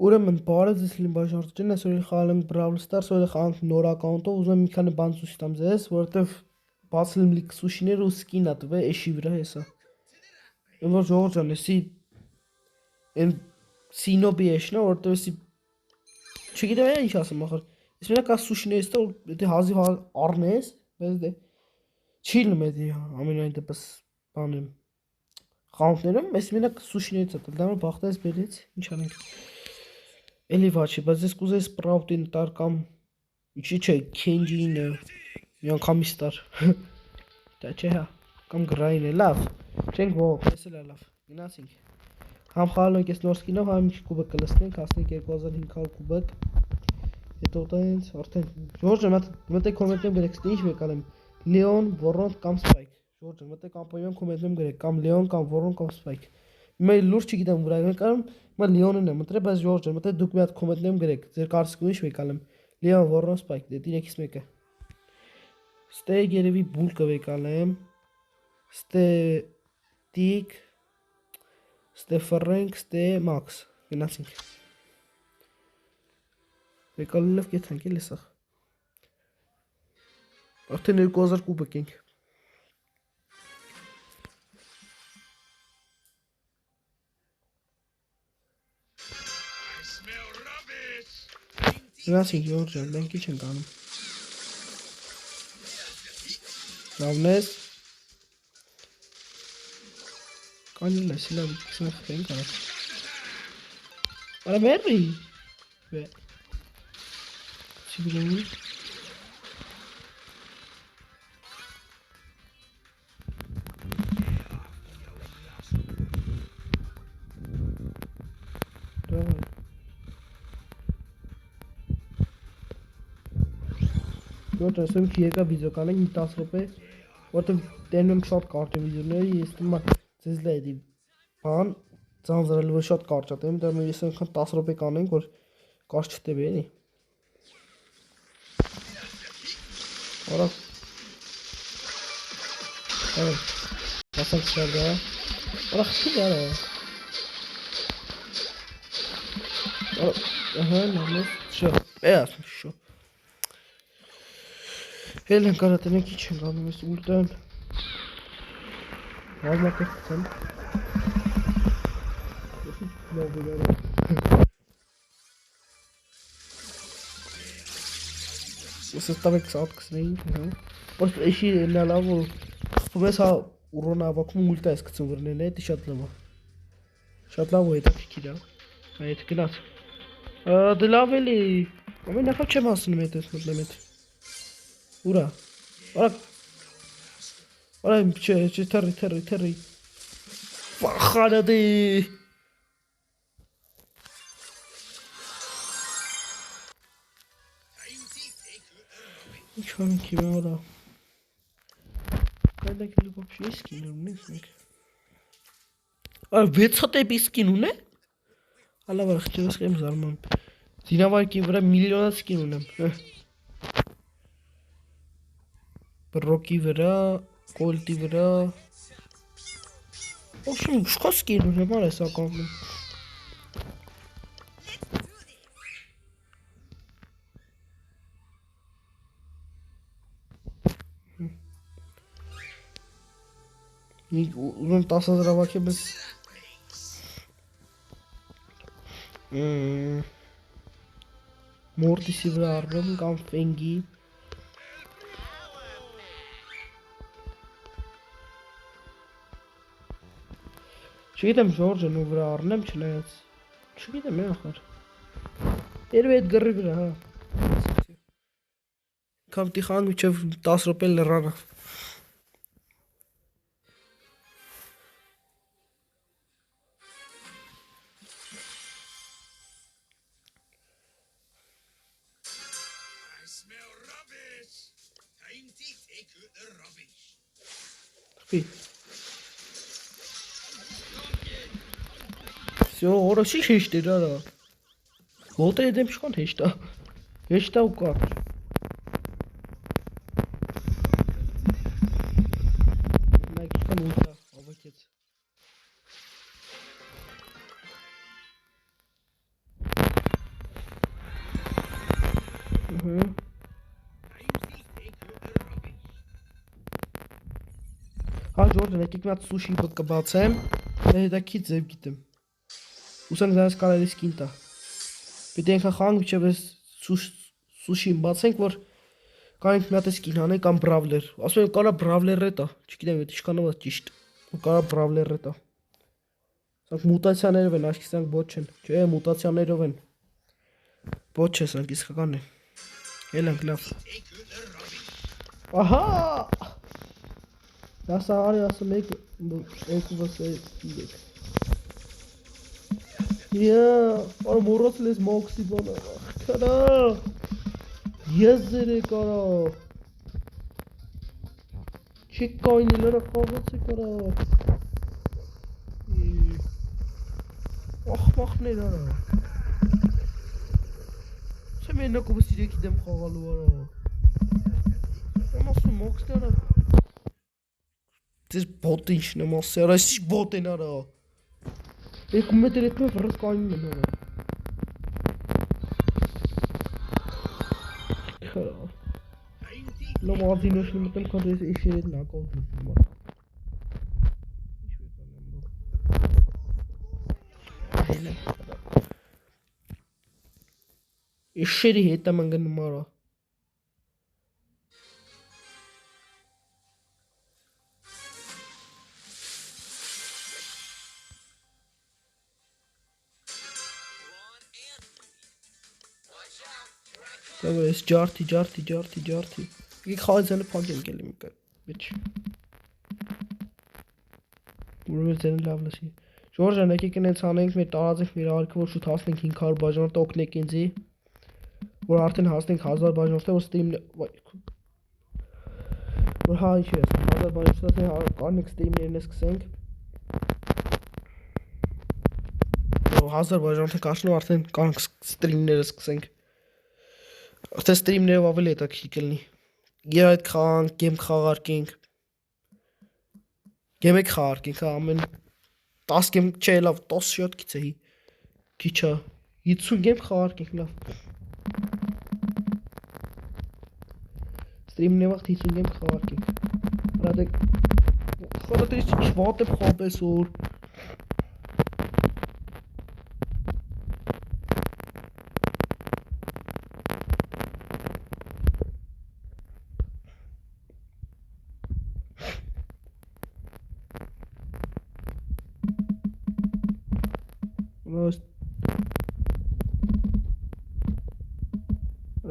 Ուրեմն բարև ձեզ լինի բաժանորդներ, այսօր խաղալ ենք Brawl Stars, այսօր խաղանք նոր ակաունտով, ուզում եմ մի քանի բան ցույց տամ ձեզ, որովհետև բացել եմ լիք սուշիներ ու սկին ա տվել էշի վրա հեսա։ Եմ որ ժողովուրդ ջան, էսի են սինոբի էշն է, որովհետև էսի չգիտեմ ինչ ասեմ ախր։ Ես մենակ կա սուշիներից տա, եթե հազիվ առնես, բայց դե չի լինում էդի ամենայն դեպս բանը խանութներում, ես մենակ սուշիներից ա տալ, դա բախտես բերից, ինչ անենք։ Էլի վաչի, բայց ես կուզեի սպրաուտին տար կամ ինչի՞ չէ, քենջինը մի անգամից տար։ Դա չէ հա, կամ գրայինը, լավ։ Չենք ողոք, ես էլ լավ։ Գնացինք։ Համ խաղալու ենք այս նոր սկինով, համ ինչ կուբակ կլսնենք, հասնենք 2500 կուբակ։ Հետո տենց արդեն Ժորժը մտեք կոմենտներում գրեք, ինչ եկալ եմ։ Լեոն, Ոռոնտ կամ Սպայք։ Ժորժը մտեք ամպոյոն կոմենտներում գրեք, կամ Լեոն կամ Ոռոնտ կամ Սպայք։ Հիմա լուրջ չգիտեմ վրա եկալեմ, հիմա Լեոնն եմ ընտրել, բայց Ժորժը մտեք դուք մի հատ կոմենտներում գրեք, ձեր կարծիքով ինչ եկալ եմ։ Լեոն, Ոռոնտ, Սպայք, դե 3-ից մեկը։ Ստե երևի բուլկը եկալ եմ։ Ստե Տիկ, Ստե Ֆրենկ, Ստե Մաքս։ Գնացինք։ Եկալ լավ կեցանք էլ էսա։ Արդեն 2000 կուբակ ենք։ Գնացինք Ժորժը, մենք ինչ ենք անում։ Լավնես։ Կանիլ ես, լավ, քսնախ ենք արած։ Արա մերի։ Բե։ Չի բիլենի։ Ոչ ասեմ չի եկա վիդեո կանենք 10 րոպե, որտեղ տենում եմ շատ կարճ վիդեոները, ես թվում է ձեզ լա էդի բան ծանրել որ շատ կարճ է տեմ, դա մենք ես այնքան 10 րոպե կանենք, որ կարճ չտեվի էլի։ Արա։ Արա։ Հասանք շարժա։ Արա խի դարա։ Արա, ահա, նամես, շո։ Էս, շո։ Էլ են կարատենեք ինչ ենք անում ես ուլտան Հազմակեցցեմ Ես ստավեք սատ կսնեին Պորտ էշի նա լավ որ խպում ես հա ուրոն ավակում ուլտա ես կծում վրնեն է դի շատ լավ Շատ լավ ու հետա քիքիր այդ գնաց Դե լավ էլի ամեն նախավ չեմ հասնում հետ ես մտնեմ հետ Ուրա, արա չէ, թերի, վախանա դի Ինչ վանք իմ արա Կայդակ էլի բապշի իսկին ունես մեկ Արա 6 հատեպ իսկին ունե Ալա վար խճերս կեմ զարման Զինավարկի վրա միլիոնատ սկին ունեմ Բրոկի վրա, կոլտի վրա Ոչմ, շքո սկին ունեմար ես ակամում Ուզում 10,000 ավակ եմ ես Մորդիսի վրա առնեմ կամ ֆենգի Չգիտեմ Ժորժն ու վրա առնեմ չնայած Չգիտեմ է ախար Երևի այդ գրի վրա հա Կամ տիխան միջև 10 րոպե լռանը Խպի Всё, օրոշի հեշտ էր արա Ոտը եդեմ շքան հեշտ է ու կարճ Նայք իշխան ուլտա ավակեց Ջորջան, եկեք մի հատ սուշի կբացեմ։ Հետաքրքիր ձև գիտեմ։ Ուսանք դրանց կարելի սկին տա։ Պետք է ինքան խանք միջև այս սուշին բացենք, որ կարենք մի հատ սկին հանենք կամ բրավլեր։ Ասում եմ կարա բրավլերը տա, չգիտեմ եթե ինչքանով է ճիշտ։ Կարա բրավլերը տա։ Սրանք մուտացիաներով են, աչքի սրանք ոչ չեն։ Չէ, մուտացիաներով են։ Ոչ չէ, սրանք իսկականն են։ Ելանք լավ։ Ահա։ Դա սարի ասում եք եք։ Or մորոցել ես մոքսի բանը։ Քարա։ Ես ձեր կարա։ Չի կայնելերը խաղացի կարա։ Ախմախներ արա։ Չեմ ենակով սիրեք իդեմ խաղալու արա։ Եմ ասում մոքսները։ Ձեզ բոտ ինչն եմ ասի արա, ես բոտ են արա։ Երկու մետր ետ մև ռս կայնում են արա։ Քարա։ Լոմ ադինոշնի մտեմ կան դես էշեր ետ նակով դուր մար։ Էշերի հետ եմ ընգնում արա։ Դավայ ես ջարդի Եք խաղացանը պանք եմ կելի միկը Բիչ Ուրում ես ձենը լավ լսի Ժորջան եկեք ենենց անենք մեր տարածենք մեր արկը որ շուտ հասնենք 500 բաժանորդ օգնեք ինձի Որ արդեն հասնենք 1000 բաժանորդը որ ստիմն Որ հա ինչ ես 1000 բաժանորդը կարնենք ստիմներն է սկսենք 1000 բաժանորդը կաշնով արդեն կանք ստրիմները սկսենք Արդեն ստրիմներով ավելի հետաքրքիր կլինի Գեր այդ խաղանք, գեմ խաղարկենք Գեմ եք խաղարկենք, ամեն 10 գեմ չէ լավ, 10 շոտ գիծ է Քիչ է 50 գեմ խաղարկենք լավ Ստրիմներով աղթ 50 գեմ խաղարկենք Հրադեք Խորատերից ինչ վատ եմ խապես որ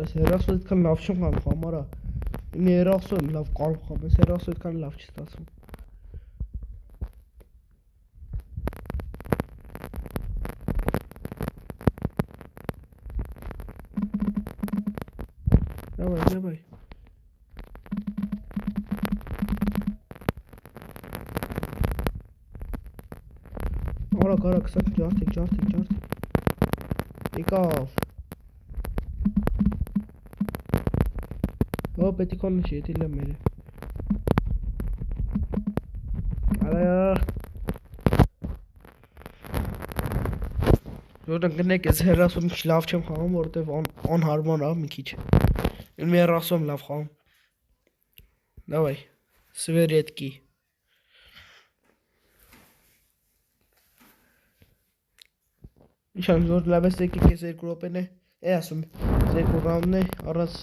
Ես հերասու այդքան լավ չեմ կան խամ արա Իմ հերասու եմ լավ կան խամ Ես հերասու այդքան լավ չի ստացում Դավայ Արա կարա կսակ ջարդեք Եկավ Հո պետի կոնը չի եթիլ եմ մերը Արա Ժորդան կնեք ես հերասում ինչ լավ չեմ խաղում որտև անհարման ավ մի քիչ Իմ հերասում լավ խաղում Դավայ Սվերետկի Ինչան ժորդ լավ ես եկեք ես երկու ռոպեն է ասում երկու ռամն է առած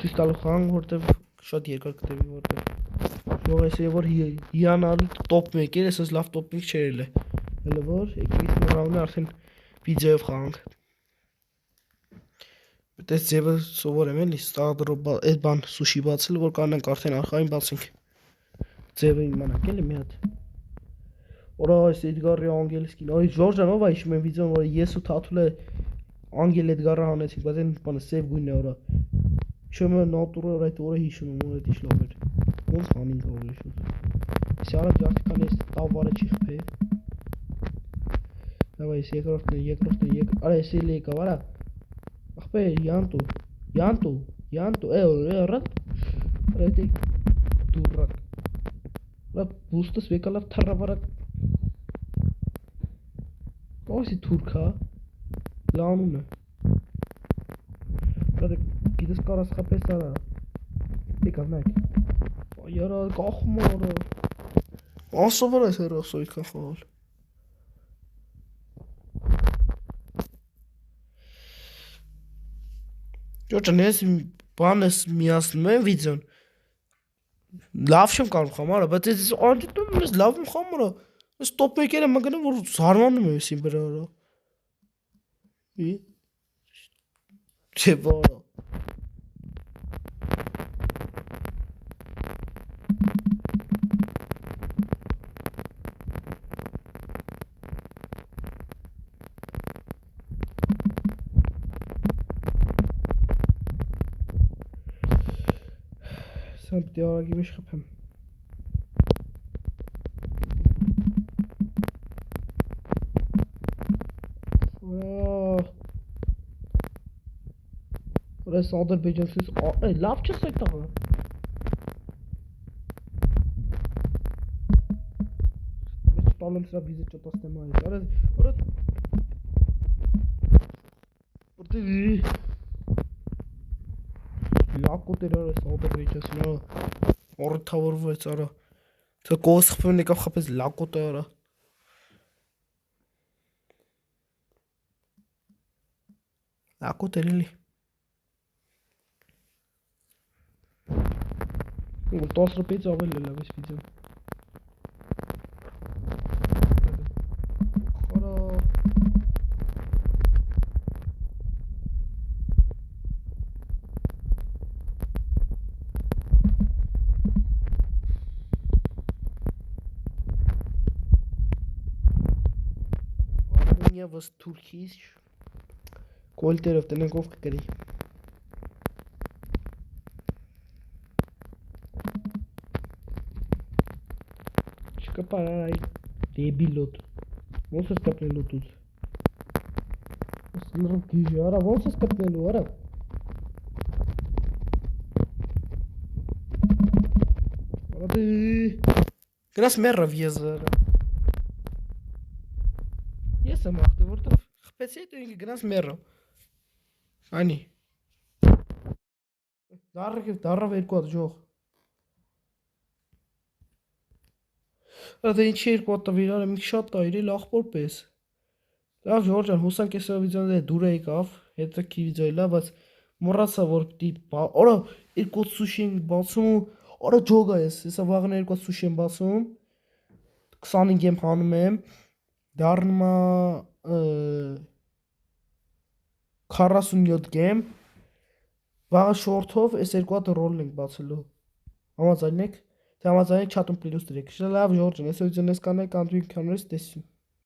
Ցույց տալու խաղանք որտև շատ երկար կտևի որտև Ժող ես որ հիանալի տոպ 1 էր ես լավ տոպ 1 չերել է Հələ որ եկեք այս ռամն է արդեն վիդեոյով խաղանք Պետք է ձևը սովոր եմ էլի ստադրով այդ բան սուշի բացել որ կանենք արդեն արխային բացենք Ձևը իմանանք էլի մի հատ Որա այս Էդգարի անգելսկին Այ Ժորջան ով է հիշում եմ վիդեոն որ ես ու Թաթուլը անգել Էդգարը հանեցինք բայց այն բանը սև գույնն է որա Չեմ նատուրալ այդ օրը հիշում եմ որ այդ ինչ լավ էր Ոնց հանինք որ հիշում Ես արա ջարդիկան ես տավարը չի խփե Դավայ ես երկրորդն է Արա ես էլի եկավ արա Ախպե յանտու ռատ Ռետի դուրակ Լավ բուստս վեկա լավ թարավարակ Ոսի թուրքա Լանուն է Ռադեք գիտես կարաս խապես արա Եկավ նայք Այարա կախում արա Անսովոր է հերոսը այդքան խաղալ։ Ջորջան, ես բանս միացնում եմ վիդեոն։ Լավ չեմ կարող խաղալ, բայց ես անդիտում եմ, ես լավ եմ խաղում, ես top 1-երը մգնում որ զարմանում եմ այսին վրա։ Չէ, բարա։ Սան պիտի արագի մեջ խփեմ։ Այս ադրբեջանցից լավ չես այդ տղա։ Մեջ տալեմ սրա վիզը չտասնեմ այս։ Արա լակոտեր արա այս ադրբեջանցին արա օրթավորվեց արա։ Թե կողս խփեմ եկավ խփեց լակոտը արա։ Լակոտեր էլի։ 10 րոպեից ավել է լավ այս վիդեոն։ Armenia was Turkish Կոլտերով տնենք ով կկրի։ Չկպար այ դեբիլոտ։ Ոնց ես կպնելու դուց։ Լրիվ գիժի, արա ոնց ես կպնելու, արա։ Արա դե Գրաս մեռավ եզը։ Ես եմ ախտը, որտեղ խփեցի դու ինքը գնաց մեռավ։ Անի։ Դարավ երկու հատ ջող։ Դե ինչի երկու հատ տվիր, արա մի շատ տայր էլ ախպոր պես։ Լավ Ժորջան, հուսանք այս վիդեոն դուր եկավ, հետաքրքիր վիդեո է, լավ, բայց մոռացա որ պիտի արա երկու սուշի են բացում, արա ջոգա ես, հեսա վաղն երկու սուշի են բացում, 25 եմ հանում եմ, դառնում է 47 գեմ, վաղը շորթով այս երկու հատ ռոլն ենք բացելու, համաձայն եք, թե համաձայն եք չատում պլյուս դրեք, լավ Ժորջան, այս վիդեոն ես կանեք, անդույն կանորից տեսին։